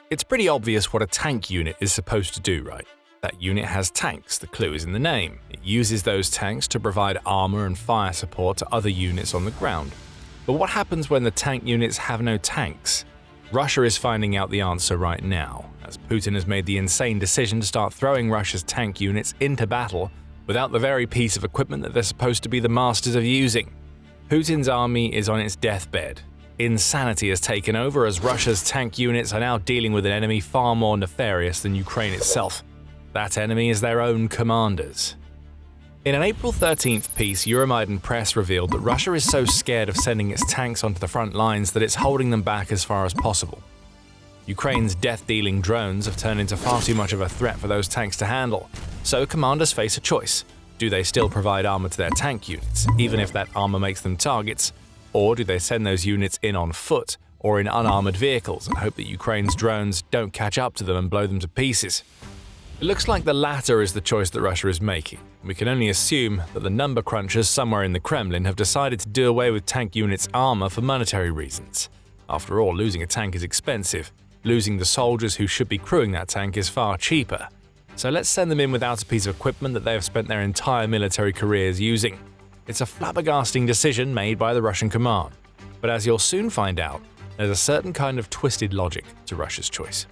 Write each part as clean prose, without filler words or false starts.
It's pretty obvious what a tank unit is supposed to do, right? That unit has tanks, the clue is in the name. It uses those tanks to provide armor and fire support to other units on the ground. But what happens when the tank units have no tanks? Russia is finding out the answer right now, as Putin has made the insane decision to start throwing Russia's tank units into battle without the very piece of equipment that they're supposed to be the masters of using. Putin's army is on its deathbed. Insanity has taken over as Russia's tank units are now dealing with an enemy far more nefarious than Ukraine itself. That enemy is their own commanders. In an April 13th piece, Euromaidan Press revealed that Russia is so scared of sending its tanks onto the front lines that it's holding them back as far as possible. Ukraine's death-dealing drones have turned into far too much of a threat for those tanks to handle, so commanders face a choice. Do they still provide armor to their tank units, even if that armor makes them targets, or do they send those units in on foot or in unarmored vehicles and hope that Ukraine's drones don't catch up to them and blow them to pieces? It looks like the latter is the choice that Russia is making. We can only assume that the number crunchers somewhere in the Kremlin have decided to do away with tank units' armor for monetary reasons. After all, losing a tank is expensive. Losing the soldiers who should be crewing that tank is far cheaper. So let's send them in without a piece of equipment that they have spent their entire military careers using. It's a flabbergasting decision made by the Russian command. But as you'll soon find out, there's a certain kind of twisted logic to Russia's choice.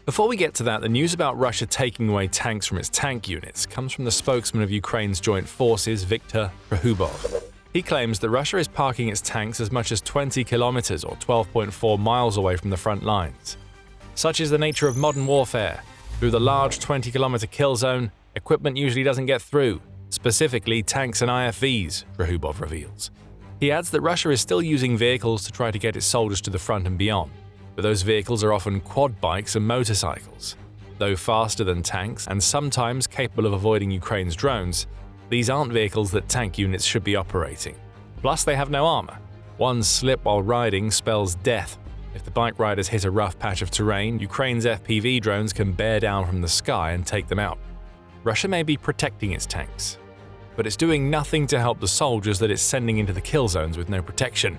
Before we get to that, the news about Russia taking away tanks from its tank units comes from the spokesman of Ukraine's joint forces, Viktor Rehubov. He claims that Russia is parking its tanks as much as 20 kilometers or 12.4 miles away from the front lines. Such is the nature of modern warfare. Through the large 20-kilometer kill zone, equipment usually doesn't get through, specifically tanks and IFVs, Rehubov reveals. He adds that Russia is still using vehicles to try to get its soldiers to the front and beyond, but those vehicles are often quad bikes and motorcycles. Though faster than tanks and sometimes capable of avoiding Ukraine's drones, these aren't vehicles that tank units should be operating. Plus, they have no armor. One slip while riding spells death. If the bike riders hit a rough patch of terrain, Ukraine's FPV drones can bear down from the sky and take them out. Russia may be protecting its tanks, but it's doing nothing to help the soldiers that it's sending into the kill zones with no protection.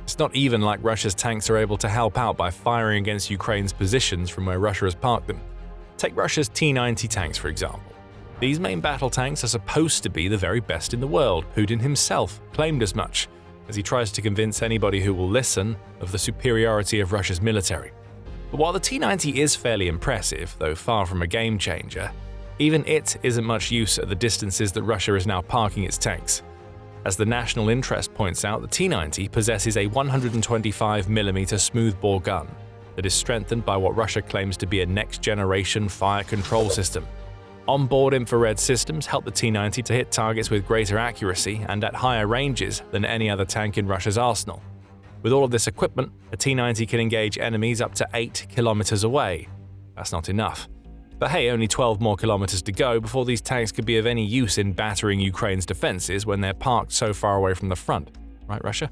It's not even like Russia's tanks are able to help out by firing against Ukraine's positions from where Russia has parked them. Take Russia's T-90 tanks, for example. These main battle tanks are supposed to be the very best in the world. Putin himself claimed as much, as he tries to convince anybody who will listen of the superiority of Russia's military. But while the T-90 is fairly impressive, though far from a game changer, even it isn't much use at the distances that Russia is now parking its tanks. As the National Interest points out, the T-90 possesses a 125mm smoothbore gun that is strengthened by what Russia claims to be a next-generation fire control system. Onboard infrared systems help the T-90 to hit targets with greater accuracy and at higher ranges than any other tank in Russia's arsenal. With all of this equipment, a T-90 can engage enemies up to 8 kilometers away. That's not enough. But hey, only 12 more kilometers to go before these tanks could be of any use in battering Ukraine's defenses when they're parked so far away from the front. Right, Russia?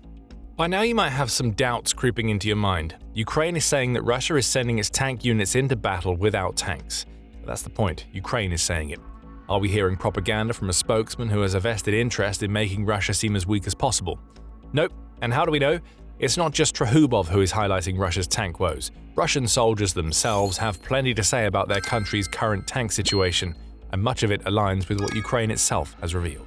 By now you might have some doubts creeping into your mind. Ukraine is saying that Russia is sending its tank units into battle without tanks. But that's the point, Ukraine is saying it. Are we hearing propaganda from a spokesman who has a vested interest in making Russia seem as weak as possible? Nope. And how do we know? It's not just Rehubov who is highlighting Russia's tank woes. Russian soldiers themselves have plenty to say about their country's current tank situation, and much of it aligns with what Ukraine itself has revealed.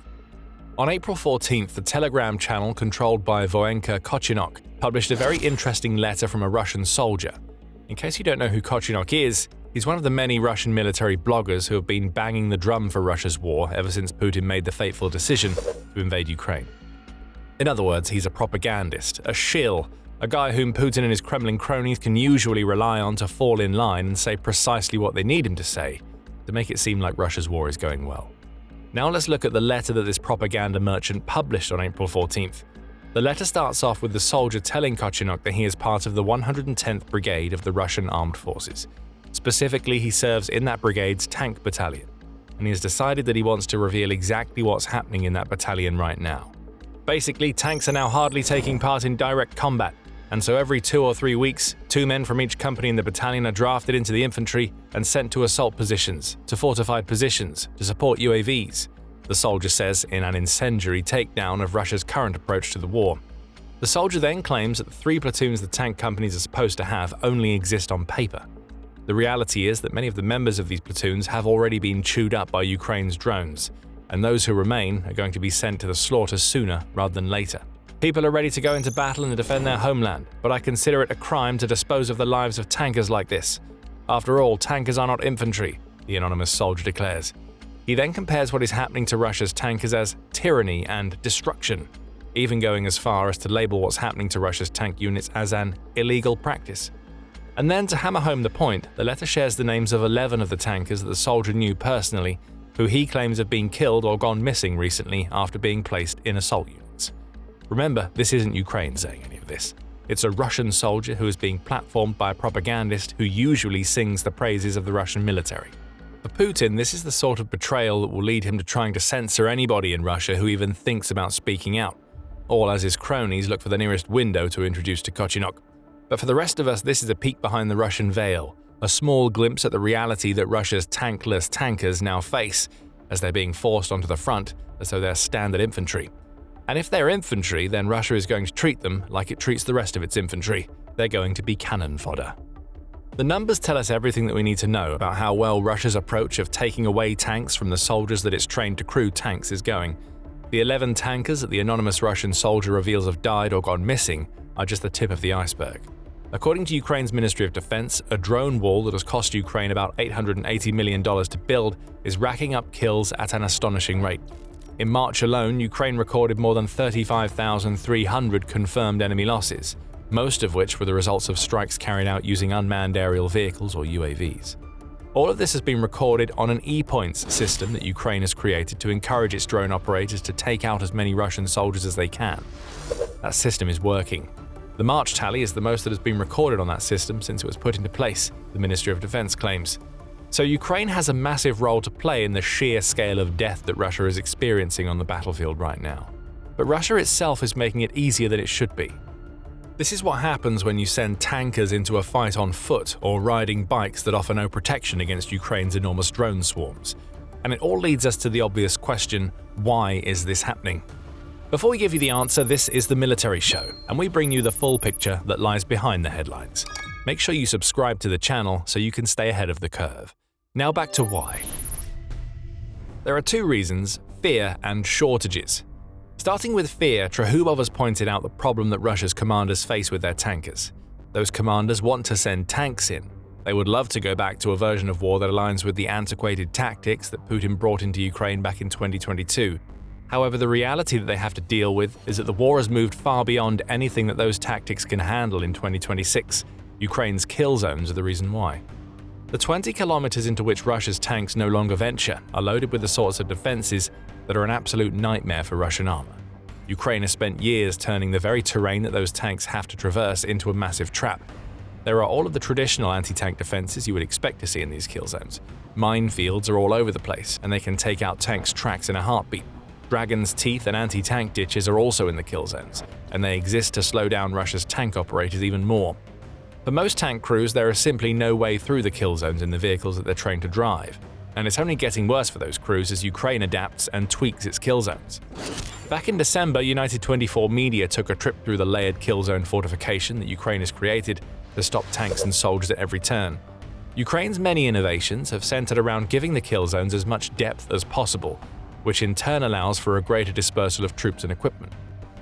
On April 14th, the Telegram channel controlled by Voenka Kochinok published a very interesting letter from a Russian soldier. In case you don't know who Kochinok is, he's one of the many Russian military bloggers who have been banging the drum for Russia's war ever since Putin made the fateful decision to invade Ukraine. In other words, he's a propagandist, a shill, a guy whom Putin and his Kremlin cronies can usually rely on to fall in line and say precisely what they need him to say, to make it seem like Russia's war is going well. Now let's look at the letter that this propaganda merchant published on April 14th. The letter starts off with the soldier telling Kochinok that he is part of the 110th Brigade of the Russian Armed Forces. Specifically, he serves in that brigade's tank battalion, and he has decided that he wants to reveal exactly what's happening in that battalion right now. Basically, tanks are now hardly taking part in direct combat, and so every 2 or 3 weeks, 2 men from each company in the battalion are drafted into the infantry and sent to assault positions, to fortified positions, to support UAVs, the soldier says in an incendiary takedown of Russia's current approach to the war. The soldier then claims that the 3 platoons the tank companies are supposed to have only exist on paper. The reality is that many of the members of these platoons have already been chewed up by Ukraine's drones, and those who remain are going to be sent to the slaughter sooner rather than later. People are ready to go into battle and defend their homeland, but I consider it a crime to dispose of the lives of tankers like this. After all, tankers are not infantry, the anonymous soldier declares. He then compares what is happening to Russia's tankers as tyranny and destruction, even going as far as to label what's happening to Russia's tank units as an illegal practice. And then, to hammer home the point, the letter shares the names of 11 of the tankers that the soldier knew personally, who he claims have been killed or gone missing recently after being placed in assault units. Remember, this isn't Ukraine saying any of this. It's a Russian soldier who is being platformed by a propagandist who usually sings the praises of the Russian military. For Putin, this is the sort of betrayal that will lead him to trying to censor anybody in Russia who even thinks about speaking out, all as his cronies look for the nearest window to introduce to Kochynok. But for the rest of us, this is a peek behind the Russian veil, a small glimpse at the reality that Russia's tankless tankers now face, as they're being forced onto the front as though they're standard infantry. And if they're infantry, then Russia is going to treat them like it treats the rest of its infantry. They're going to be cannon fodder. The numbers tell us everything that we need to know about how well Russia's approach of taking away tanks from the soldiers that it's trained to crew tanks is going. The 11 tankers that the anonymous Russian soldier reveals have died or gone missing are just the tip of the iceberg. According to Ukraine's Ministry of Defense, a drone wall that has cost Ukraine about $880 million to build is racking up kills at an astonishing rate. In March alone, Ukraine recorded more than 35,300 confirmed enemy losses, most of which were the results of strikes carried out using unmanned aerial vehicles or UAVs. All of this has been recorded on an E-points system that Ukraine has created to encourage its drone operators to take out as many Russian soldiers as they can. That system is working. The March tally is the most that has been recorded on that system since it was put into place, the Ministry of Defense claims. So Ukraine has a massive role to play in the sheer scale of death that Russia is experiencing on the battlefield right now. But Russia itself is making it easier than it should be. This is what happens when you send tankers into a fight on foot or riding bikes that offer no protection against Ukraine's enormous drone swarms. And it all leads us to the obvious question, why is this happening? Before we give you the answer, this is the Military Show, and we bring you the full picture that lies behind the headlines. Make sure you subscribe to the channel so you can stay ahead of the curve. Now back to why. There are two reasons: fear and shortages. Starting with fear, Trahubov has pointed out the problem that Russia's commanders face with their tankers. Those commanders want to send tanks in. They would love to go back to a version of war that aligns with the antiquated tactics that Putin brought into Ukraine back in 2022. However, the reality that they have to deal with is that the war has moved far beyond anything that those tactics can handle in 2026. Ukraine's kill zones are the reason why. The 20 kilometers into which Russia's tanks no longer venture are loaded with the sorts of defenses that are an absolute nightmare for Russian armor. Ukraine has spent years turning the very terrain that those tanks have to traverse into a massive trap. There are all of the traditional anti-tank defenses you would expect to see in these kill zones. Minefields are all over the place, and they can take out tanks' tracks in a heartbeat. Dragon's Teeth and anti-tank ditches are also in the kill zones, and they exist to slow down Russia's tank operators even more. For most tank crews, there is simply no way through the kill zones in the vehicles that they're trained to drive, and it's only getting worse for those crews as Ukraine adapts and tweaks its kill zones. Back in December, United 24 Media took a trip through the layered kill zone fortification that Ukraine has created to stop tanks and soldiers at every turn. Ukraine's many innovations have centered around giving the kill zones as much depth as possible, which in turn allows for a greater dispersal of troops and equipment.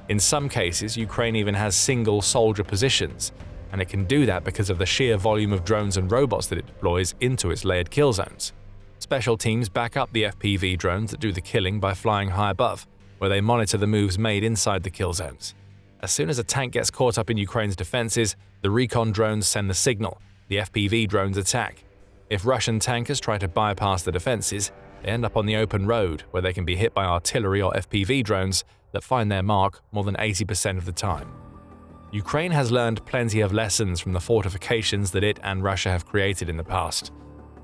In some cases, Ukraine even has single soldier positions, and it can do that because of the sheer volume of drones and robots that it deploys into its layered kill zones. Special teams back up the FPV drones that do the killing by flying high above, where they monitor the moves made inside the kill zones. As soon as a tank gets caught up in Ukraine's defenses, the recon drones send the signal, the FPV drones attack. If Russian tankers try to bypass the defenses, they end up on the open road, where they can be hit by artillery or FPV drones that find their mark more than 80% of the time. Ukraine has learned plenty of lessons from the fortifications that it and Russia have created in the past.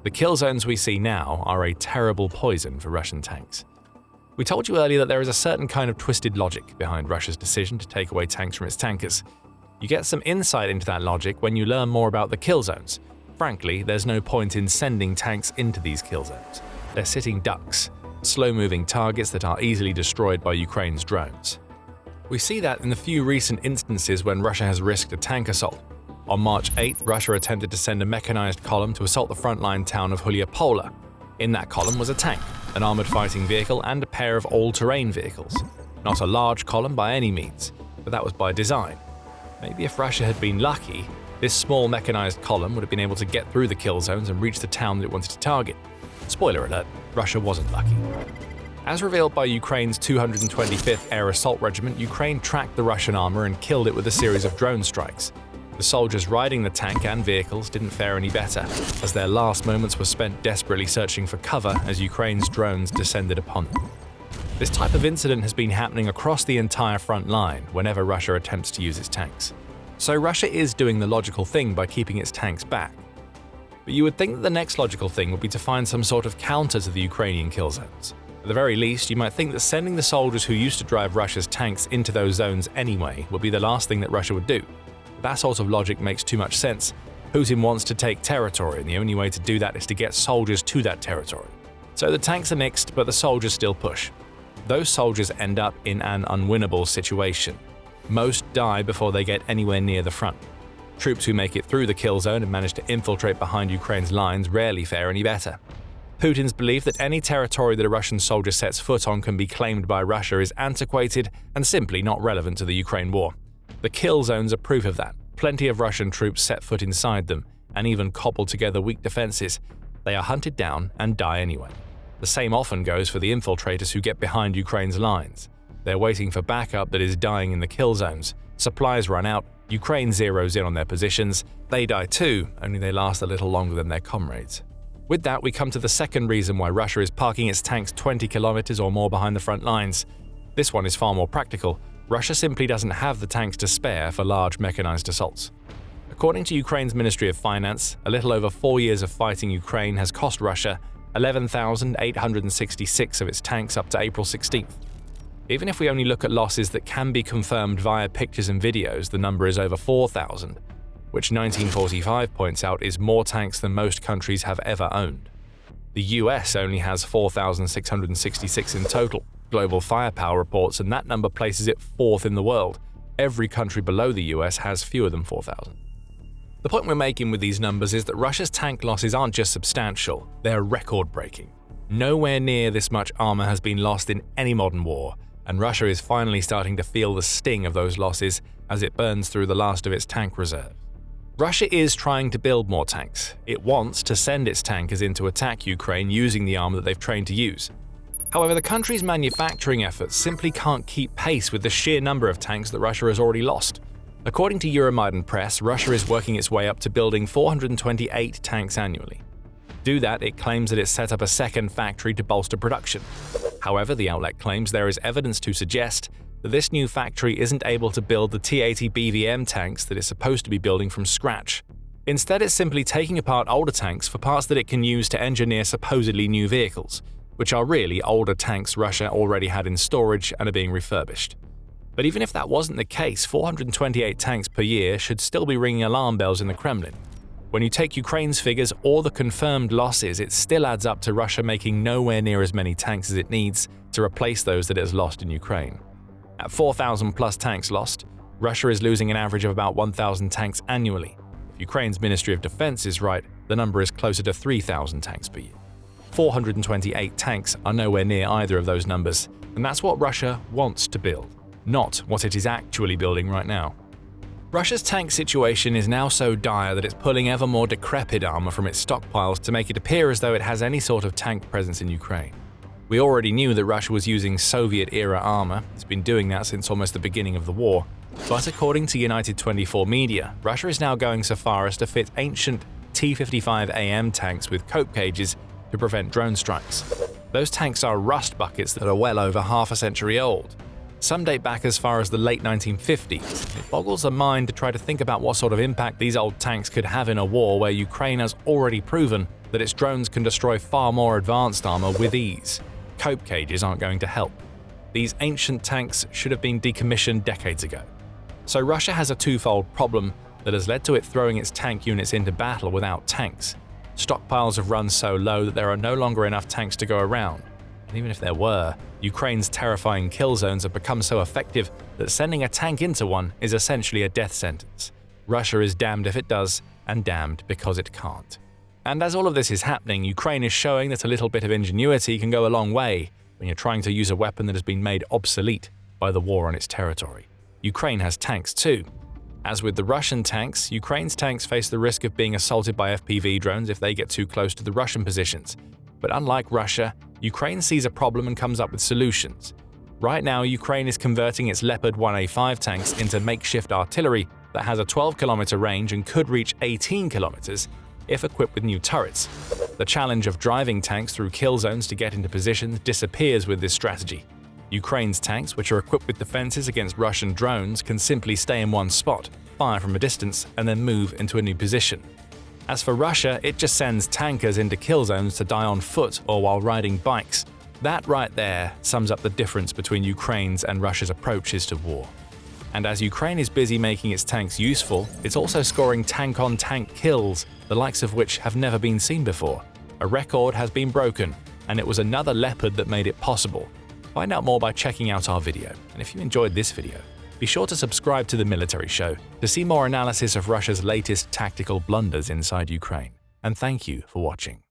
The kill zones we see now are a terrible poison for Russian tanks. We told you earlier that there is a certain kind of twisted logic behind Russia's decision to take away tanks from its tankers. You get some insight into that logic when you learn more about the kill zones. Frankly, there's no point in sending tanks into these kill zones. They're sitting ducks, slow-moving targets that are easily destroyed by Ukraine's drones. We see that in the few recent instances when Russia has risked a tank assault. On March 8th, Russia attempted to send a mechanized column to assault the frontline town of Huliapola. In that column was a tank, an armored fighting vehicle, and a pair of all-terrain vehicles. Not a large column by any means, but that was by design. Maybe if Russia had been lucky, this small mechanized column would have been able to get through the kill zones and reach the town that it wanted to target. Spoiler alert, Russia wasn't lucky. As revealed by Ukraine's 225th Air Assault Regiment, Ukraine tracked the Russian armor and killed it with a series of drone strikes. The soldiers riding the tank and vehicles didn't fare any better, as their last moments were spent desperately searching for cover as Ukraine's drones descended upon them. This type of incident has been happening across the entire front line whenever Russia attempts to use its tanks. So Russia is doing the logical thing by keeping its tanks back. But you would think that the next logical thing would be to find some sort of counter to the Ukrainian kill zones. At the very least, you might think that sending the soldiers who used to drive Russia's tanks into those zones anyway would be the last thing that Russia would do. That sort of logic makes too much sense. Putin wants to take territory, and the only way to do that is to get soldiers to that territory. So the tanks are nixed, but the soldiers still push. Those soldiers end up in an unwinnable situation. Most die before they get anywhere near the front. Troops who make it through the kill zone and manage to infiltrate behind Ukraine's lines rarely fare any better. Putin's belief that any territory that a Russian soldier sets foot on can be claimed by Russia is antiquated and simply not relevant to the Ukraine war. The kill zones are proof of that. Plenty of Russian troops set foot inside them and even cobble together weak defenses. They are hunted down and die anyway. The same often goes for the infiltrators who get behind Ukraine's lines. They're waiting for backup that is dying in the kill zones. Supplies run out, Ukraine zeroes in on their positions. They die too, only they last a little longer than their comrades. With that, we come to the second reason why Russia is parking its tanks 20 kilometers or more behind the front lines. This one is far more practical. Russia simply doesn't have the tanks to spare for large mechanized assaults. According to Ukraine's Ministry of Finance, a little over 4 years of fighting Ukraine has cost Russia 11,866 of its tanks up to April 16th. Even if we only look at losses that can be confirmed via pictures and videos, the number is over 4,000. Which 1945 points out is more tanks than most countries have ever owned. The US only has 4,666 in total. Global Firepower reports, and that number places it fourth in the world. Every country below the US has fewer than 4,000. The point we're making with these numbers is that Russia's tank losses aren't just substantial, they're record-breaking. Nowhere near this much armor has been lost in any modern war, and Russia is finally starting to feel the sting of those losses as it burns through the last of its tank reserve. Russia is trying to build more tanks. It wants to send its tankers in to attack Ukraine using the armor that they've trained to use. However, the country's manufacturing efforts simply can't keep pace with the sheer number of tanks that Russia has already lost. According to Euromaidan Press, Russia is working its way up to building 428 tanks annually. To do that, it claims that it's set up a second factory to bolster production. However, the outlet claims there is evidence to suggest that this new factory isn't able to build the T-80 BVM tanks that it's supposed to be building from scratch. Instead, it's simply taking apart older tanks for parts that it can use to engineer supposedly new vehicles, which are really older tanks Russia already had in storage and are being refurbished. But even if that wasn't the case, 428 tanks per year should still be ringing alarm bells in the Kremlin. When you take Ukraine's figures or the confirmed losses, it still adds up to Russia making nowhere near as many tanks as it needs to replace those that it has lost in Ukraine. At 4,000 plus tanks lost, Russia is losing an average of about 1,000 tanks annually. If Ukraine's Ministry of Defense is right, the number is closer to 3,000 tanks per year. 428 tanks are nowhere near either of those numbers, and that's what Russia wants to build, not what it is actually building right now. Russia's tank situation is now so dire that it's pulling ever more decrepit armor from its stockpiles to make it appear as though it has any sort of tank presence in Ukraine. We already knew that Russia was using Soviet-era armor. It's been doing that since almost the beginning of the war. But according to United 24 media, Russia is now going so far as to fit ancient T-55AM tanks with cope cages to prevent drone strikes. Those tanks are rust buckets that are well over half a century old. Some date back as far as the late 1950s. It boggles the mind to try to think about what sort of impact these old tanks could have in a war where Ukraine has already proven that its drones can destroy far more advanced armor with ease. Cope cages aren't going to help. These ancient tanks should have been decommissioned decades ago. So Russia has a twofold problem that has led to it throwing its tank units into battle without tanks. Stockpiles have run so low that there are no longer enough tanks to go around. And even if there were, Ukraine's terrifying kill zones have become so effective that sending a tank into one is essentially a death sentence. Russia is damned if it does, and damned because it can't. And as all of this is happening, Ukraine is showing that a little bit of ingenuity can go a long way when you're trying to use a weapon that has been made obsolete by the war on its territory. Ukraine has tanks too. As with the Russian tanks, Ukraine's tanks face the risk of being assaulted by FPV drones if they get too close to the Russian positions. But unlike Russia, Ukraine sees a problem and comes up with solutions. Right now, Ukraine is converting its Leopard 1A5 tanks into makeshift artillery that has a 12-kilometer range and could reach 18 kilometers if equipped with new turrets. The challenge of driving tanks through kill zones to get into positions disappears with this strategy. Ukraine's tanks, which are equipped with defenses against Russian drones, can simply stay in one spot, fire from a distance, and then move into a new position. As for Russia, it just sends tankers into kill zones to die on foot or while riding bikes. That right there sums up the difference between Ukraine's and Russia's approaches to war. And as Ukraine is busy making its tanks useful, it's also scoring tank-on-tank kills, the likes of which have never been seen before. A record has been broken, and it was another Leopard that made it possible. Find out more by checking out our video, and if you enjoyed this video, be sure to subscribe to The Military Show to see more analysis of Russia's latest tactical blunders inside Ukraine. And thank you for watching.